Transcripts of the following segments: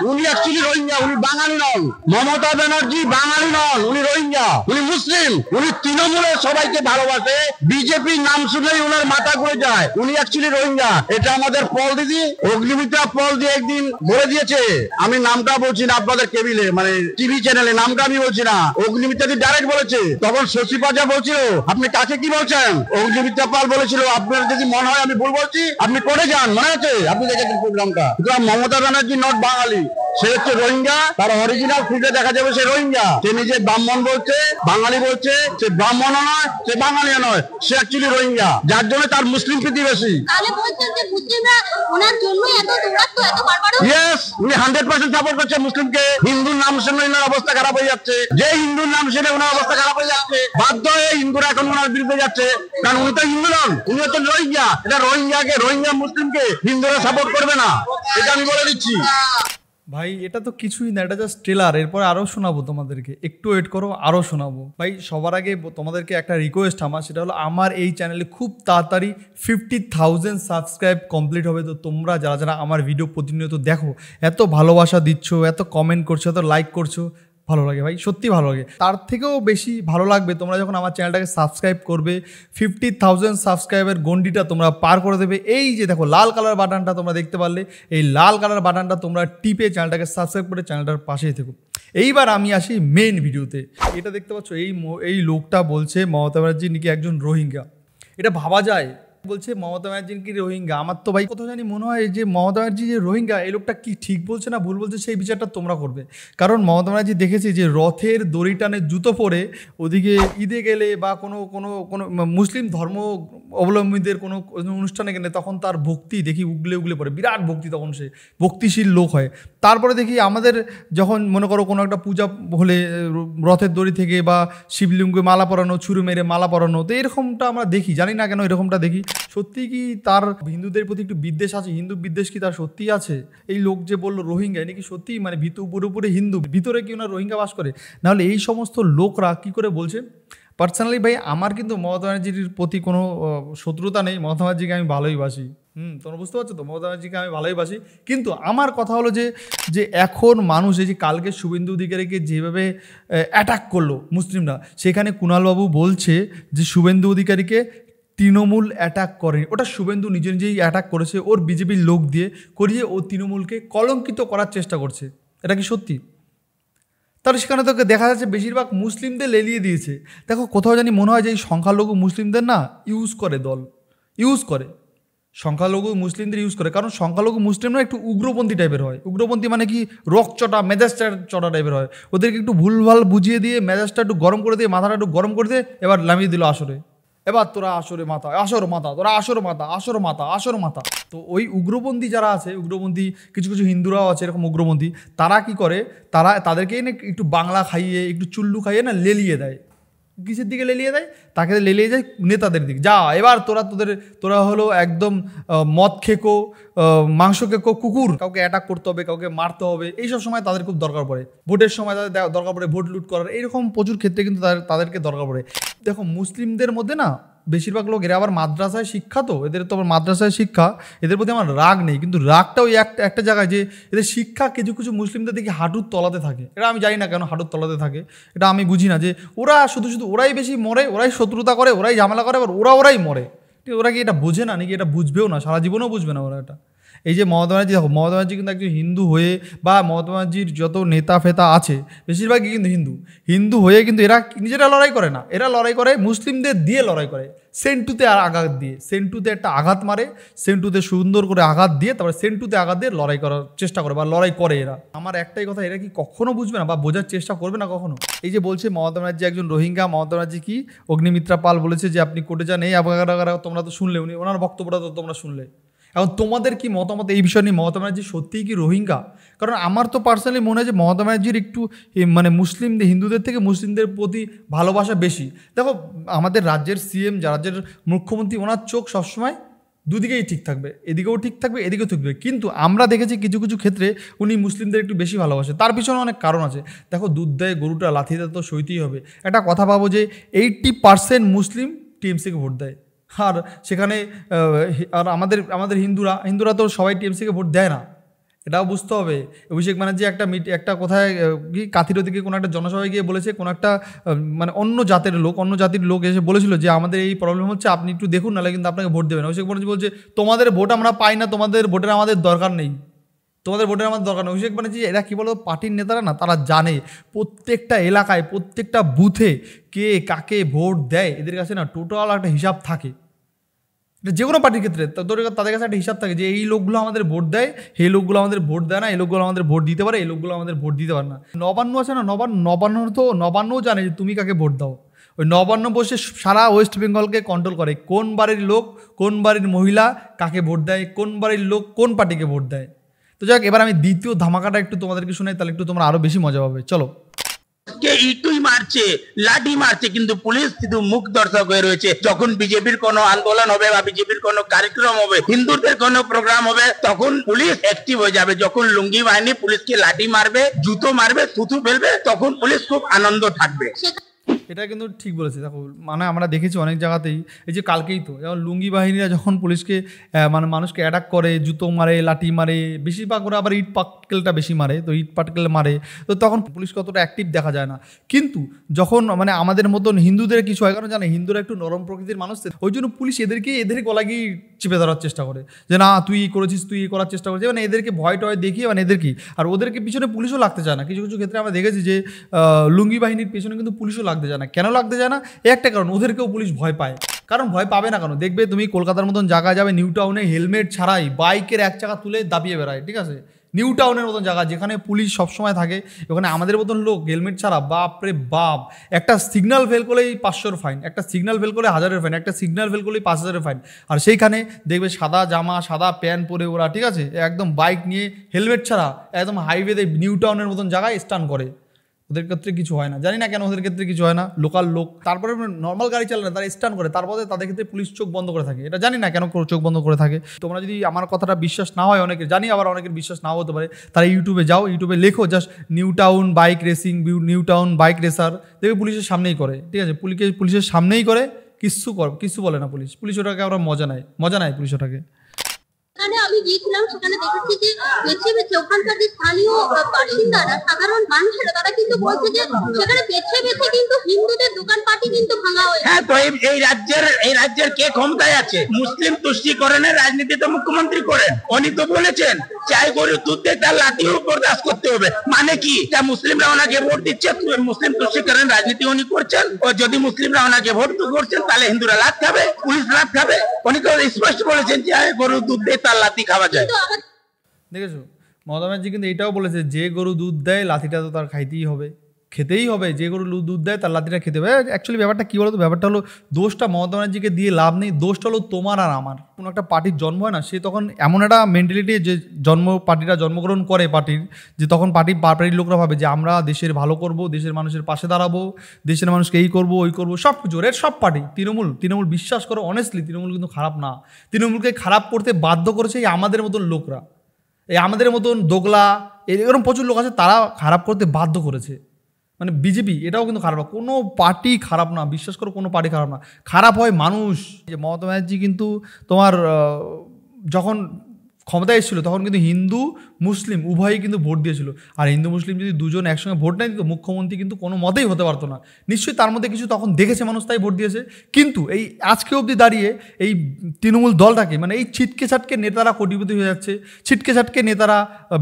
উনি অ্যাকচুয়ালি রোহিঙ্গা, উনি বাঙালি নন। মমতা ব্যানার্জি বাঙালি নন, উনি রোহিঙ্গা, উনি মুসলিম। উনি তৃণমূলের সবাইকে ভালোবাসে, বিজেপির নাম শুনলেই ওনার মাথা ঘুরে যায়। উনি অ্যাকচুয়ালি রোহিঙ্গা। এটা আমাদের পল দিদি, অগ্নিমিত্রা পল দিয়ে একদিন বলে দিয়েছে। আমি নামটা বলছি না আপনাদের কেবিলে, মানে টিভি চ্যানেলে, নামটা আমি বলছি না। অগ্নিমিত্রা দি ডাইরেক্ট বলেছে। তখন শশী পাজা বলছিল আপনি কাকে কি বলছেন? অগ্নিমিত্রা পাল বলেছিল আপনার যদি মনে হয় আমি ভুল বলছি আপনি করে যান, মনে আছে? আপনি দেখেছেন প্রোগ্রামটা। মমতা ব্যানার্জি নট বাঙালি, সে হচ্ছে রোহিঙ্গা। তার অরিজিনাল ফুটে দেখা যাবে সে রোহিঙ্গা। সে নিজে ব্রাহ্মণ বলছে, বাঙালি বলছে। সে ব্রাহ্মণও নয়, সে বাঙালিও নয়, সে অ্যাকচুয়ালি রোহিঙ্গা, যার জন্য তার মুসলিম প্রীতি বেশি। ইয়েস, উনি 100% সাপোর্ট করছে মুসলিমকে। হিন্দুর নাম শুনে ওনার অবস্থা খারাপ হয়ে যাচ্ছে। যে হিন্দুর নাম শুনে ওনার অবস্থা খারাপ হয়ে যাচ্ছে, বাধ্য হয়ে হিন্দুরা এখন ওনার বিরুদ্ধে যাচ্ছে। কারণ উনি তো হিন্দু নন, উনি হচ্ছে রোহিঙ্গা। এটা রোহিঙ্গা মুসলিমকে হিন্দুরা সাপোর্ট করবে না, এটা আমি বলে দিচ্ছি। ভাই এটা তো কিছুই না, এটা জাস্ট ট্রেলার। এরপরে আরও শোনাবো তোমাদেরকে, একটু ওয়েট করো, আরও শোনাবো। ভাই সবার আগে তোমাদেরকে একটা রিকোয়েস্ট আমার, সেটা হলো আমার এই চ্যানেলে খুব তাড়াতাড়ি 50,000 সাবস্ক্রাইব কমপ্লিট হবে। তো তোমরা যারা যারা আমার ভিডিও প্রতিনিয়ত দেখো, এত ভালোবাসা দিচ্ছ, এত কমেন্ট করছো, এত লাইক করছো, ভালো লাগে ভাই, সত্যি ভালো লাগে। তার থেকেও বেশি ভালো লাগবে তোমরা যখন আমার চ্যানেলটাকে সাবস্ক্রাইব করবে, 50,000 সাবস্ক্রাইবের গন্ডিটা তোমরা পার করে দেবে। এই যে দেখো লাল কালার বাটনটা তোমরা দেখতে পারলে, এই লাল কালার বাটনটা তোমরা টিপে চ্যানেলটাকে সাবস্ক্রাইব করে চ্যানেলটার পাশেই থেকো। এইবার আমি আসি মেন ভিডিওতে। এটা দেখতে পাচ্ছ, এই লোকটা বলছে মমতা ব্যানার্জি নাকি একজন রোহিঙ্গা। এটা ভাবা যায়? বলছে মমতা ব্যানার্জি কি রোহিঙ্গা। আমার তো ভাই কোথাও জানি মনে হয় যে মমতা ব্যানার্জি যে রোহিঙ্গা, এই লোকটা কি ঠিক বলছে না ভুল বলছে, সেই বিচারটা তোমরা করবে। কারণ মমতা ব্যানার্জি দেখেছি যে রথের দড়ি টানে জুতো পরে ওদিকে ঈদে গেলে বা কোনো কোনো কোনো মুসলিম ধর্ম অবলম্বীদের কোনো অনুষ্ঠানে গেলে তখন তার ভক্তি দেখি উগলে উগলে পড়ে, বিরাট ভক্তি, তখন সে ভক্তিশীল লোক হয়। তারপরে দেখি আমাদের যখন মনে করো কোনো একটা পূজা হলে রথের দড়ি থেকে বা শিবলিঙ্গে মালা পরানো, ছুরি মেরে মালা পরানো, তো এরকমটা আমরা দেখি, জানি না কেন এরকমটা দেখি। সত্যি কি তার হিন্দুদের প্রতি একটু বিদ্বেষ আছে? হিন্দু বিদ্বেষ কি তার সত্যিই আছে? এই লোক যে বললো রোহিঙ্গা, নাকি সত্যি মানে পুরোপুরি হিন্দু, ভিতরে কি ওনার রোহিঙ্গা বাস করে? নাহলে এই সমস্ত লোকরা কি করে বলছে? পার্সোনালি ভাই আমার কিন্তু মমতা ব্যানার্জির প্রতি কোনো শত্রুতা নেই, মমতা ব্যানার্জিকে আমি ভালোই বাসি। তোমরা বুঝতে পারছো তো, মমতা ব্যানার্জিকে আমি ভালোই বাসি। কিন্তু আমার কথা হলো যে এখন মানুষ এই যে কালকে শুভেন্দু অধিকারীকে যেভাবে অ্যাটাক করলো মুসলিমরা, সেখানে কুণালবাবু বলছে যে শুভেন্দু অধিকারীকে তৃণমূল অ্যাটাক করেনি, ওটা শুভেন্দু নিজেই অ্যাটাক করেছে, ওর বিজেপির লোক দিয়ে করিয়ে ও তৃণমূলকে কলঙ্কিত করার চেষ্টা করছে। এটা কি সত্যি? তাহলে সেখানে তোকে দেখা যাচ্ছে বেশিরভাগ মুসলিমদের লেলিয়ে দিয়েছে। দেখো কোথাও জানি মনে হয় যে এই সংখ্যালঘু মুসলিমদের না ইউজ করে, দল ইউজ করে, সংখ্যালঘু মুসলিমদের ইউজ করে। কারণ সংখ্যালঘু মুসলিমরা একটু উগ্রপন্থী টাইপের হয়। উগ্রপন্থী মানে কি, রকচটা মেজাজটা চটা টাইপের হয়। ওদেরকে একটু ভুলভাল বুঝিয়ে দিয়ে, মেজাজটা একটু গরম করে দিয়ে, মাথাটা একটু গরম করে দিয়ে এবার নামিয়ে দিল আসরে। এবার তোরা আসরে মাথা, আসর মাথা, তোরা আসর মাথা, আসর মাথা, আসর মাথা। তো ওই উগ্রপন্থী যারা আছে, উগ্রপন্থী কিছু কিছু হিন্দুরাও আছে এরকম উগ্রপন্থী, তারা কি করে, তাদেরকেই না একটু বাংলা খাইয়ে, একটু চুল্লু খাইয়ে না লেলিয়ে দেয়। কিসের দিকে লেলিয়ে দেয়? তাকে লেলিয়ে যায় নেতাদের দিকে। যা এবার তোরা হলো একদম মদ খেকো, মাংস খেকো কুকুর, কাউকে অ্যাটাক করতে হবে, কাউকে মারতে হবে, এইসব সময় তাদের খুব দরকার পড়ে। ভোটের সময় তাদের দরকার পড়ে ভোট লুট করার, এইরকম প্রচুর ক্ষেত্রে কিন্তু তাদেরকে দরকার পড়ে। দেখো মুসলিমদের মধ্যে না বেশিরভাগ লোক, এরা আবার মাদ্রাসায় শিক্ষা, তো এদের তো আবার মাদ্রাসায় শিক্ষা, এদের প্রতি আমার রাগ নেই, কিন্তু রাগটা ওই একটা জায়গায় যে এদের শিক্ষা কিছু কিছু মুসলিমদের দেখি হাঁটুর তলাতে থাকে। এটা আমি জানি না কেন হাঁটুর তলাতে থাকে, এটা আমি বুঝি না। যে ওরা শুধু ওরাই বেশি মরে, ওরাই শত্রুতা করে, ওরাই ঝামেলা করে, আবার ওরাই মরে। ঠিক, ওরা কি এটা বোঝে না নাকি? এটা বুঝবেও না, সারা জীবনেও বুঝবে না ওরা এটা। এই যে মমতা ব্যানার্জি, দেখো মমতা ব্যানার্জি কিন্তু একজন হিন্দু হয়ে, বা মমতা ব্যানার্জির যত নেতা ফেতা আছে বেশিরভাগই কিন্তু হিন্দু হয়ে, কিন্তু এরা নিজেরা লড়াই করে না, এরা লড়াই করে মুসলিমদের দিয়ে লড়াই করে। সেন্টুতে আর আঘাত দিয়ে, সেন্টুতে একটা আঘাত মারে, সেন্টুতে সুন্দর করে আঘাত দিয়ে তারপরে সেন্টুতে আঘাত দিয়ে লড়াই করার চেষ্টা করে, বা লড়াই করে এরা। আমার একটাই কথা, এরা কি কখনো বুঝবে না বা বোঝার চেষ্টা করবে না কখনো? এই যে বলছে মমতা ব্যানার্জি একজন রোহিঙ্গা, মমতা ব্যানার্জি কি, অগ্নিমিত্রা পাল বলেছে যে আপনি কোর্টে যান, এই তোমরা তো শুনলে, ওনার বক্তব্যটা তো তোমরা শুনলে। এখন তোমাদের কি মতামত এই বিষয় নিয়ে? মমতা ব্যানার্জি সত্যিই কি রোহিঙ্গা? কারণ আমার তো পার্সোনালি মনে হয় যে মমতা ব্যানার্জির একটু মানে হিন্দুদের থেকে মুসলিমদের প্রতি ভালোবাসা বেশি। দেখো আমাদের রাজ্যের সিএম, রাজ্যের মুখ্যমন্ত্রী, ওনার চোখ সবসময় দুদিকেই ঠিক থাকবে, এদিকেও ঠিক থাকবে, এদিকেও থাকবে। কিন্তু আমরা দেখেছি কিছু কিছু ক্ষেত্রে উনি মুসলিমদের একটু বেশি ভালোবাসে। তার পিছনে অনেক কারণ আছে। দেখো দুধ দেয় গরুটা লাথি দেয় তো সইতেই হবে। একটা কথা ভাবো যে 80% মুসলিম টিএমসিকে ভোট দেয়, আর সেখানে আর আমাদের হিন্দুরা তো সবাই টিএমসিকে ভোট দেয় না। এটাও বুঝতে হবে। অভিষেক ব্যানার্জি একটা কোথায় কি কাথির দিকে কোনো একটা জনসভায় গিয়ে বলেছে, কোনো একটা মানে অন্য জাতির লোক এসে বলেছিল যে আমাদের এই প্রবলেম হচ্ছে, আপনি একটু দেখুন, নাহলে কিন্তু আপনাকে ভোট দেবেন। অভিষেক ব্যানার্জি বলছে তোমাদের ভোট আমরা পাই না, তোমাদের ভোটের আমাদের দরকার নেই, তোমাদের ভোটের আমাদের দরকার নেই। অভিষেক ব্যানার্জি এরা কী বলো, পার্টির নেতারা না, তারা জানে প্রত্যেকটা এলাকায় প্রত্যেকটা বুথে কে কাকে ভোট দেয়, এদের কাছে না টোটাল একটা হিসাব থাকে। যে কোনো পার্টির ক্ষেত্রে তাদের কাছে একটা হিসাব থাকে যে এই লোকগুলো আমাদের ভোট দেয়, এই লোকগুলো আমাদের ভোট দেয় না, এই লোকগুলো আমাদের ভোট দিতে পারে, এই লোকগুলো আমাদের ভোট দিতে পারে না। নবান্ন আছে না, নবান্নও জানে যে তুমি কাকে ভোট দাও। ওই নবান্ন বসে সারা ওয়েস্ট বেঙ্গলকে কন্ট্রোল করে, কোন বাড়ির লোক কোন বাড়ির মহিলা কাকে ভোট দেয়, কোন বাড়ির লোক কোন পার্টিকে ভোট দেয়। তো যাক, এবার আমি দ্বিতীয় ধামাকাটা একটু তোমাদেরকে শোনাই, তাহলে একটু তোমরা আরো বেশি মজা পাবে। চলো। কে ইটুই মারছে, লাঠি মারছে, কিন্তু পুলিশ শুধু মুখ দর্শক হয়ে রয়েছে। যখন বিজেপির কোনো আন্দোলন হবে বা বিজেপির কোনো কার্যক্রম হবে, হিন্দুদের কোনো প্রোগ্রাম হবে, তখন পুলিশ অ্যাক্টিভ হয়ে যাবে। যখন লুঙ্গি বাহিনী পুলিশকে লাঠি মারবে, জুতো মারবে, থুতু ফেলবে, তখন পুলিশ খুব আনন্দ থাকবে। এটা কিন্তু ঠিক বলেছে। দেখো, মানে আমরা দেখেছি অনেক জায়গাতেই, এই যে কালকেই তো যেমন লুঙ্গি বাহিনীরা যখন পুলিশকে মানে মানুষকে অ্যাটাক করে, জুতো মারে, লাঠি মারে, বেশিরভাগ ওরা আবার ইট পাটকেলটা বেশি মারে, তো ইট পাটকেল মারে, তো তখন পুলিশকে অতটা অ্যাক্টিভ দেখা যায় না। কিন্তু যখন মানে আমাদের মতন হিন্দুদের কিছু হয়, কারণ জানে হিন্দুরা একটু নরম প্রকৃতির মানুষ, ওই জন্য পুলিশ এদের গলা গিয়ে চেপে ধরার চেষ্টা করে যে না তুই করেছিস, তুই করার চেষ্টা করছিস, মানে এদেরকে ভয় টয় দেখিয়ে মানে এদের কি, আর ওদেরকে পিছনে পুলিশও লাগতে চায় না। কিছু কিছু ক্ষেত্রে আমরা দেখেছি যে লুঙ্গি বাহিনীর পিছনে কিন্তু পুলিশও লাগতে চায় না। কেন লাগতে চায় না? একটা কারণ, ওদেরকেও পুলিশ ভয় পায়। কারণ ভয় পাবে না কেন, দেখবে তুমি কলকাতার মতন জায়গায় যাবে, নিউ টাউনে হেলমেট ছাড়াই বাইকের এক চাকা তুলে দাবিয়ে বেড়ায়, ঠিক আছে? নিউ টাউনের মতন জায়গা যেখানে পুলিশ সবসময় থাকে, ওখানে আমাদের মতন লোক হেলমেট ছাড়া, বাপরে বাপ, একটা সিগন্যাল ফেল করলেই 500 ফাইন, একটা সিগন্যাল ফেল করলে 1000 ফাইন, একটা সিগন্যাল ফেল করলেই 5000 ফাইন। আর সেইখানে দেখবে সাদা জামা সাদা প্যান্ট পরে ওরা, ঠিক আছে, একদম বাইক নিয়ে হেলমেট ছাড়া একদম হাইওয়েতে নিউ টাউনের মতন জায়গায় স্টান করে। ওদের ক্ষেত্রে কিছু হয় না, জানি না কেন ওদের ক্ষেত্রে কিছু হয় না, লোকাল লোক। তারপরে নর্মাল গাড়ি চালায় না, তারা স্টান করে, তারপরে তাদের ক্ষেত্রে পুলিশ চোখ বন্ধ করে থাকে। এটা জানি না কেন চোখ বন্ধ করে থাকে। তোমরা যদি আমার কথাটা বিশ্বাস না হয়, অনেকের জানি, আবার অনেকের বিশ্বাস নাও হতে পারে, তারা ইউটিউবে যাও, ইউটিউবে লেখো just new town bike racing, new town bike racer, দেখবে পুলিশের সামনেই করে, ঠিক আছে, পুলিশের সামনেই করে, কিচ্ছু বলে না পুলিশ ওটাকে আমরা মজা নেয় পুলিশ ওটাকে। সেখানে আমি গিয়েছিলাম, সেখানে দেখেছি যে বেছে বেছে ওখানকার যে স্থানীয় বাসিন্দারা, সাধারণ মানুষেরা, তারা কিন্তু বলছে যে সেখানে বেছে বেছে কিন্তু হিন্দুদের দোকানপাটি কিন্তু ভাঙা হয়েছে। হ্যাঁ, তো এই রাজ্যের কে ক্ষমতায় আছে? মুসলিম তুষ্টিকরণের রাজনীতি তো মুখ্যমন্ত্রী করেন। উনি তো বলেছেন চাই গরু দুধ দেয়, তার লাঠিও বরদাস্ত করতে হবে। মানে কি, যা মুসলিমরা ওনাকে ভোট দিচ্ছে, মুসলিম তুষ্টিকরণের রাজনীতি উনি করছেন। ও যদি মুসলিমরা ওনাকে ভোট করছেন, তাহলে হিন্দুরা লাভ খাবে, পুলিশ লাভ খাবে। উনি তো স্পষ্ট বলেছেন যে গরু দুধ দেয়, তার লাঠি খাওয়া যায়। দেখেছো, মমতা ব্যানার্জি কিন্তু এটাও বলেছে যে গরু দুধ দেয় লাঠিটা তো তার খেতেই হবে, যে গরু দুধ দেয় তার লাঠিটা খেতে হবে। অ্যাকচুয়ালি ব্যাপারটা কী বলতো, ব্যাপারটা হলো দোষটা মমতা ব্যানার্জিকে দিয়ে লাভ নেই, দোষটা হলো তোমার আর আমার। কোনো একটা পার্টির জন্ম হয় না, সে তখন এমন একটা মেন্টালিটি যে পার্টিরা জন্মগ্রহণ করে পার্টির, যে তখন পার্টির লোকরা ভাবে যে আমরা দেশের ভালো করব, দেশের মানুষের পাশে দাঁড়াবো, দেশের মানুষকে এই করবো ওই করবো, সব কিছু এর সব পার্টি। তৃণমূল বিশ্বাস করো, অনেস্টলি তৃণমূল কিন্তু খারাপ না। তৃণমূলকে খারাপ করতে বাধ্য করেছে এই আমাদের মতন লোকরা, এই আমাদের মতন দোগলা, এরকম প্রচুর লোক আছে, তারা খারাপ করতে বাধ্য করেছে। মানে বিজেপি এটাও কিন্তু খারাপ না, কোনো পার্টি খারাপ না, বিশ্বাস করো কোনো পার্টি খারাপ না, খারাপ হয় মানুষ। যে মমতা ব্যানার্জি কিন্তু তোমার যখন ক্ষমতায় এসেছিলো তখন কিন্তু হিন্দু মুসলিম উভয়ই কিন্তু ভোট দিয়েছিল। আর হিন্দু মুসলিম যদি দুজন একসঙ্গে ভোট নেয়, কিন্তু মুখ্যমন্ত্রী কিন্তু কোনো মতেই হতে পারতো না। নিশ্চয়ই তার মধ্যে কিছু তখন দেখেছে মানুষ, তাই ভোট দিয়েছে। কিন্তু এই আজকে অবধি দাঁড়িয়ে এই তৃণমূল দলটাকে, মানে এই ছিটকে ছাটকে নেতারা কোটিপতি হয়ে যাচ্ছে, ছিটকে ছাটকে নেতারা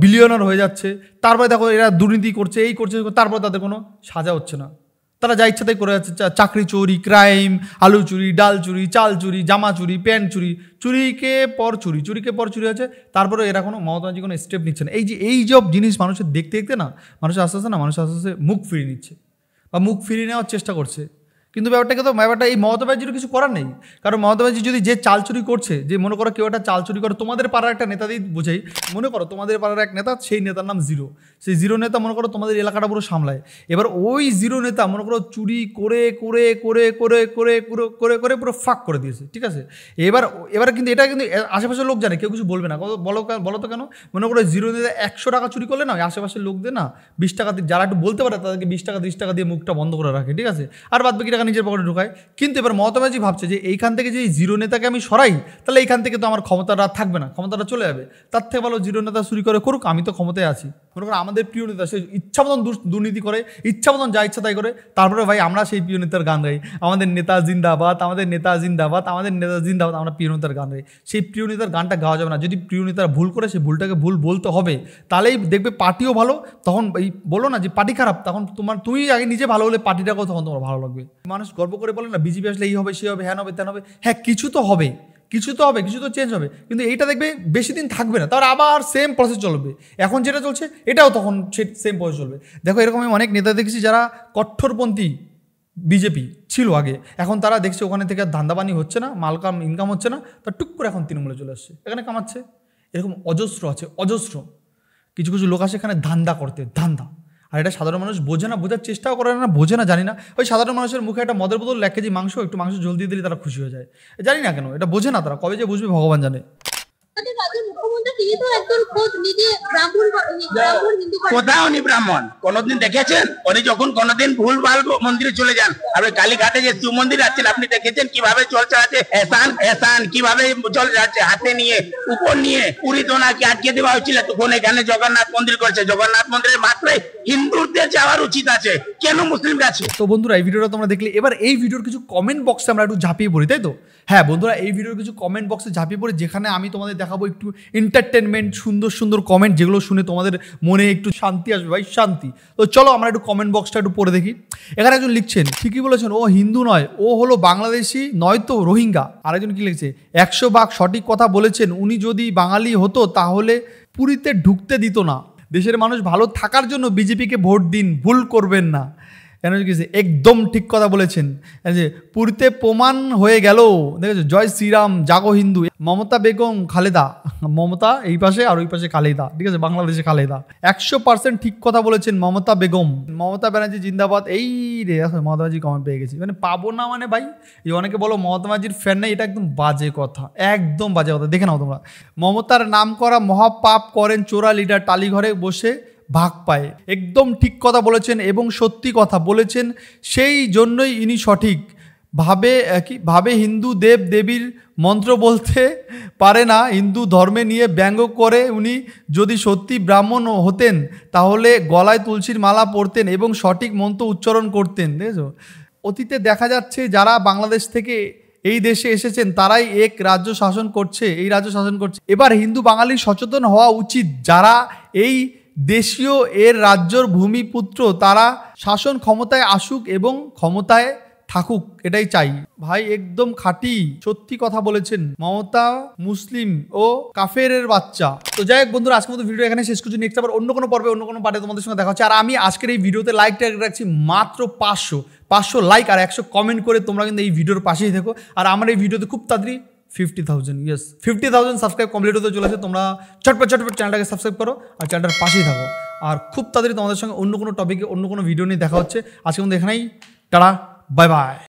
বিলিয়নার হয়ে যাচ্ছে, তারপরে দেখো এরা দুর্নীতি করছে, এই করছে, তারপর তাদের কোনো সাজা হচ্ছে না, তারা যা ইচ্ছা তাই করে যাচ্ছে। চাকরি চুরি, ক্রাইম, আলু চুরি, ডাল চুরি, চাল চুরি, জামা চুরি, প্যান্ট চুরি, চুরিকে পর চুরি হচ্ছে। তারপরে এরা কোনো মমতা ব্যানার্জি কোনো স্টেপ নিচ্ছে না। এই সব জিনিস মানুষের দেখতে দেখতে না, মানুষ আস্তে আস্তে মুখ ফিরিয়ে নিচ্ছে বা মুখ ফিরিয়ে নেওয়ার চেষ্টা করছে। কিন্তু ব্যাপারটা এই মমতা ব্যানার্জির কিছু করার নেই। কারণ মমতা ব্যানার্জি যদি যে চাল চুরি করছে, যে মনে করো কেউ একটা চাল চুরি করে, তোমাদের পাড়ার একটা নেতা দিয়ে বোঝাই, মনে করো তোমাদের পাড়ার এক নেতা, সেই নেতার নাম জিরো, সেই জিরো নেতা মনে করো তোমাদের এলাকাটা পুরো সামলায়। এবার ওই জিরো নেতা মনে করো চুরি করে করে করে করে করে করে করে পুরো ফাঁক করে দিয়েছে, ঠিক আছে। এবার কিন্তু এটা কিন্তু আশেপাশের লোক জানে, কেউ কিছু বলবে না। বলো তো কেন? মনে করো জিরো নেতা 100 টাকা চুরি করলে না, আশেপাশের লোকদের না 20 টাকা দিয়ে, যারা একটু বলতে পারে তাদেরকে 20 টাকা 30 টাকা দিয়ে মুখটা বন্ধ করে রাখে, ঠিক আছে। আর বাদ বাকি টাকা নিজের পকেটে ঢোকায়। কিন্তু এবার মমতা ব্যানার্জি ভাবছে যে এইখান থেকে যে জিরো নেতাকে আমি সরাই, তাহলে এইখান থেকে তো আমার ক্ষমতাটা থাকবে না, ক্ষমতাটা চলে যাবে। তার থেকে ভালো জিরো নেতা চুরি করে করুক, আমি তো ক্ষমতায় আছি। মনে করো আমাদের প্রিয় নেতা, সে ইচ্ছা মতন দুর্নীতি করে, ইচ্ছা মতন যা ইচ্ছা তাই করে, তারপরে ভাই আমরা সেই প্রিয় নেতার গান গাই, আমাদের নেতা জিন্দাবাদ, আমাদের নেতা জিন্দাবাদ, আমাদের নেতা জিন্দাবাদ, আমরা প্রিয় নেতার গান গাই। সেই প্রিয় নেতার গানটা গাওয়া যাবে না। যদি প্রিয় নেতারা ভুল করে সেই ভুলটাকে ভুল বলতে হবে, তাহলেই দেখবে পার্টিও ভালো। তখন এই বলো না যে পার্টি খারাপ, তখন তুমি আগে নিজে ভালো হলে পার্টিটাকেও তখন তোমার ভালো লাগবে। মানুষ গর্ব করে বলে না বিজেপি আসলে এই হবে, সে হবে, হ্যান হবে, ত্যান হবে। হ্যাঁ, কিছু তো হবে, কিছু তো চেঞ্জ হবে, কিন্তু এইটা দেখবে বেশি দিন থাকবে না, তার আবার সেম প্রসেস চলবে। এখন যেটা চলছে এটাও তখন সেম প্রসেস চলবে। দেখো এরকম আমি অনেক নেতা দেখেছি যারা কট্টরপন্থী বিজেপি ছিল আগে, এখন তারা দেখছে ওখানে থেকে ধান্দাবানি হচ্ছে না, মালকাম ইনকাম হচ্ছে না, তার টুক করে এখন তৃণমূলে চলে আসছে, এখানে কামাচ্ছে। এরকম অজস্র আছে, অজস্র কিছু কিছু লোক আসে এখানে ধান্দা করতে, ধান্দা। আর এটা সাধারণ মানুষ বোঝে না, বোঝার চেষ্টাও করে না, বোঝে না, জানি না। ওই সাধারণ মানুষের মুখে একটা মদের বোতল, 1 কেজি মাংস, একটু মাংস জল দিয়ে দিলে তারা খুশি হয়ে যায়। জানি না কেন এটা বোঝে না তারা, কবে যে বুঝবে ভগবান জানে। রাজ্যের মুখ্যমন্ত্রী তিনি তো একজন খোদ নিজে ব্রাহ্মণ হিন্দু। কোথাও উনি ব্রাহ্মণ কোনদিন দেখেছেন? উনি যখন কোনদিন ভুল ভাল মন্দিরে চলে যান, আপনি কালীঘাটে যে শিব মন্দির আছেন, আপনি দেখেছেন কিভাবে জল চড়াচ্ছে, এসান কিভাবে জল যাচ্ছে হাতে নিয়ে, উপর নিয়ে। পুরী তো নাকি আটকে দেওয়া হয়েছিল, তখন এখানে জগন্নাথ মন্দির করেছে। জগন্নাথ মন্দিরের মাত্রায় হিন্দুদের যাওয়ার উচিত আছে, কেন মুসলিমরা আছে? তো বন্ধুরা এই ভিডিওটা তোমরা দেখলে, এবার এই ভিডিওর কিছু কমেন্ট বক্সে আমরা একটু ঝাঁপিয়ে পড়ি, তাই তো? হ্যাঁ বন্ধুরা, এই ভিডিওর কিছু কমেন্ট বক্সে ঝাঁপিয়ে পড়ি, যেখানে আমি তোমাদের দেখাবো একটু এন্টারটেনমেন্ট, সুন্দর সুন্দর কমেন্ট, যেগুলো শুনে তোমাদের মনে একটু শান্তি আসবে, ভাই শান্তি। তো চলো আমরা একটু কমেন্ট বক্সটা একটু পড়ে দেখি। এখানে একজন লিখছেন, ঠিকই বলেছেন, ও হিন্দু নয়, ও হলো বাংলাদেশি, নয়তো রোহিঙ্গা। আরেকজন কি লিখছে, 100 ভাগ সঠিক কথা বলেছেন, উনি যদি বাঙালি হতো তাহলে পুরীতে ঢুকতে দিত না। দেশের মানুষ ভালো থাকার জন্য বিজেপিকে ভোট দিন, ভুল করবেন না। কেন কিছু একদম ঠিক কথা বলেছেন, যে পুরীতে প্রমাণ হয়ে গেল। দেখেছো, জয় শ্রীরাম, জাগো হিন্দু। মমতা বেগম খালেদা, মমতা এই পাশে আর ওই পাশে খালেদা, ঠিক আছে, বাংলাদেশে খালেদা। 100% ঠিক কথা বলেছেন মমতা বেগম। মমতা ব্যানার্জি জিন্দাবাদ। এই রে মমতা ব্যানার্জি কমেন্ট পেয়ে গেছি, মানে পাবো না মানে ভাই, এই অনেকে বলো মমতা ব্যানার্জির ফ্যান নেই, এটা একদম বাজে কথা, একদম বাজে কথা। দেখে নাও তোমরা, মমতার নাম করা মহাপাপ করেন চোরা লিডার, টালিঘরে বসে ভাগ পায়। একদম ঠিক কথা বলেছেন এবং সত্যি কথা বলেছেন, সেই জন্যই ইনি সঠিক ভাবে হিন্দু দেব দেবীর মন্ত্র বলতে পারে না, হিন্দু ধর্মে নিয়ে ব্যঙ্গ করে। উনি যদি সত্যি ব্রাহ্মণ হতেন তাহলে গলায় তুলসীর মালা পরতেন এবং সঠিক মন্ত্র উচ্চারণ করতেন। দেখেছো, অতীতে দেখা যাচ্ছে যারা বাংলাদেশ থেকে এই দেশে এসেছেন তারাই এই রাজ্য শাসন করছে। এবার হিন্দু বাঙালির সচেতন হওয়া উচিত, যারা এই দেশীয় এর রাজ্যর ভূমিপুত্র, তারা শাসন ক্ষমতায় আসুক এবং ক্ষমতায় থাকুক, এটাই চাই। ভাই একদম খাঁটি সত্যি কথা বলেছেন মমতা, মুসলিম ও কাফেরের বাচ্চা। তো যাই হোক বন্ধুরা, আজকের মতো ভিডিও এখানে শেষ করছি। নেক্সট আবার অন্য কোনো পর্বে, অন্য কোনো পার্টে তোমাদের সঙ্গে দেখা হচ্ছে। আর আমি আজকের এই ভিডিওতে লাইক টার্গেট রাখছি মাত্র 500 লাইক আর 100 কমেন্ট করে তোমরা কিন্তু এই ভিডিওর পাশেই থেকো। আর আমার এই ভিডিওতে খুব তাড়াতাড়ি 50,000, ইয়েস 50,000 সাবস্ক্রাইব কমপ্লিট হতে চলেছে। তোমরা চটপট চ্যানেলটাকে সাবস্ক্রাইব করো আর চ্যানেলটার পাশেই থাকো। আর খুব তাড়াতাড়ি তোমাদের সঙ্গে অন্য কোনো টপিকে, অন্য কোনো ভিডিও নিয়ে দেখা হচ্ছে। আজকে কিন্তু এখানেই টাটা, বাই বাই।